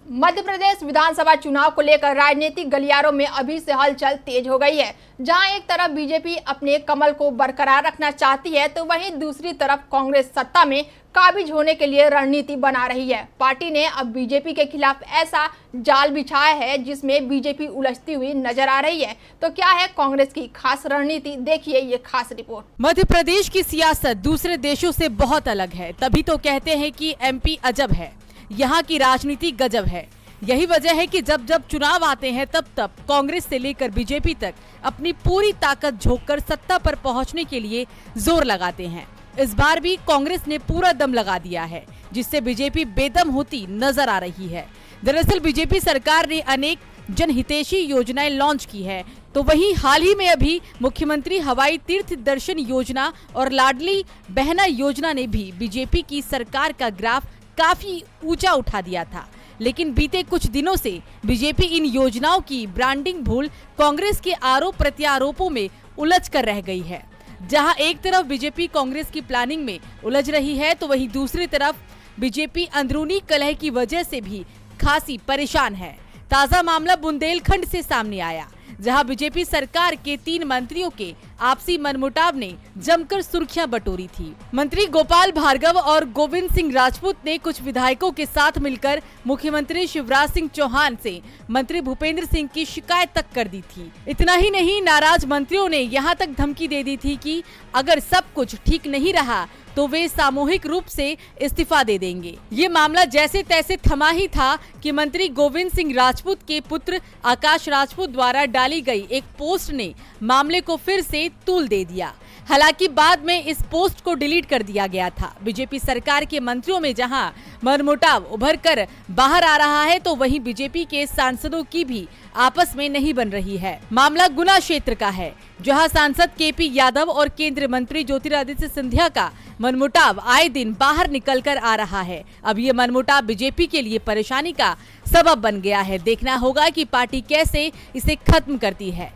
मध्य प्रदेश विधानसभा चुनाव को लेकर राजनीतिक गलियारों में अभी से हलचल तेज हो गई है। जहां एक तरफ बीजेपी अपने कमल को बरकरार रखना चाहती है, तो वहीं दूसरी तरफ कांग्रेस सत्ता में काबिज होने के लिए रणनीति बना रही है। पार्टी ने अब बीजेपी के खिलाफ ऐसा जाल बिछाया है जिसमें बीजेपी उलझती हुई नजर आ रही है। तो क्या है कांग्रेस की खास रणनीति, देखिए ये खास रिपोर्ट। मध्य प्रदेश की सियासत दूसरे देशों से बहुत अलग है, तभी तो कहते हैं कि एमपी अजब है। यहाँ की राजनीति गजब है। यही वजह है कि जब जब चुनाव आते हैं तब तब कांग्रेस से लेकर बीजेपी तक अपनी पूरी ताकत झोंककर सत्ता पर पहुंचने के लिए जोर लगाते हैं। इस बार भी कांग्रेस ने पूरा दम लगा दिया है, जिससे बीजेपी बेदम होती नजर आ रही है। दरअसल बीजेपी सरकार ने अनेक जनहितैषी योजनाएं लॉन्च की है, तो वहीं हाल ही में अभी मुख्यमंत्री हवाई तीर्थ दर्शन योजना और लाडली बहना योजना ने भी बीजेपी की सरकार का ग्राफ काफी ऊंचा उठा दिया था। लेकिन बीते कुछ दिनों से बीजेपी इन योजनाओं की ब्रांडिंग भूल कांग्रेस के आरोप प्रत्यारोपों में उलझ कर रह गई है। जहां एक तरफ बीजेपी कांग्रेस की प्लानिंग में उलझ रही है, तो वहीं दूसरी तरफ बीजेपी अंदरूनी कलह की वजह से भी खासी परेशान है। ताजा मामला बुंदेलखंड से सामने आया, जहां बीजेपी सरकार के 3 मंत्रियों के आपसी मनमुटाव ने जमकर सुर्खियां बटोरी थी। मंत्री गोपाल भार्गव और गोविंद सिंह राजपूत ने कुछ विधायकों के साथ मिलकर मुख्यमंत्री शिवराज सिंह चौहान से मंत्री भूपेंद्र सिंह की शिकायत तक कर दी थी। इतना ही नहीं, नाराज मंत्रियों ने यहां तक धमकी दे दी थी कि अगर सब कुछ ठीक नहीं रहा तो वे सामूहिक रूप से इस्तीफा दे देंगे। ये मामला जैसे तैसे थमा ही था कि मंत्री गोविंद सिंह राजपूत के पुत्र आकाश राजपूत द्वारा डाली गई एक पोस्ट ने मामले को फिर से तूल दे दिया। हालांकि बाद में इस पोस्ट को डिलीट कर दिया गया था। बीजेपी सरकार के मंत्रियों में जहां मनमुटाव उभर कर बाहर आ रहा है, तो वहीं बीजेपी के सांसदों की भी आपस में नहीं बन रही है। मामला गुना क्षेत्र का है, जहां सांसद केपी यादव और केंद्रीय मंत्री ज्योतिरादित्य सिंधिया का मनमुटाव आए दिन बाहर निकल कर आ रहा है। अब ये मनमुटाव बीजेपी के लिए परेशानी का सबब बन गया है। देखना होगा कि पार्टी कैसे इसे खत्म करती है।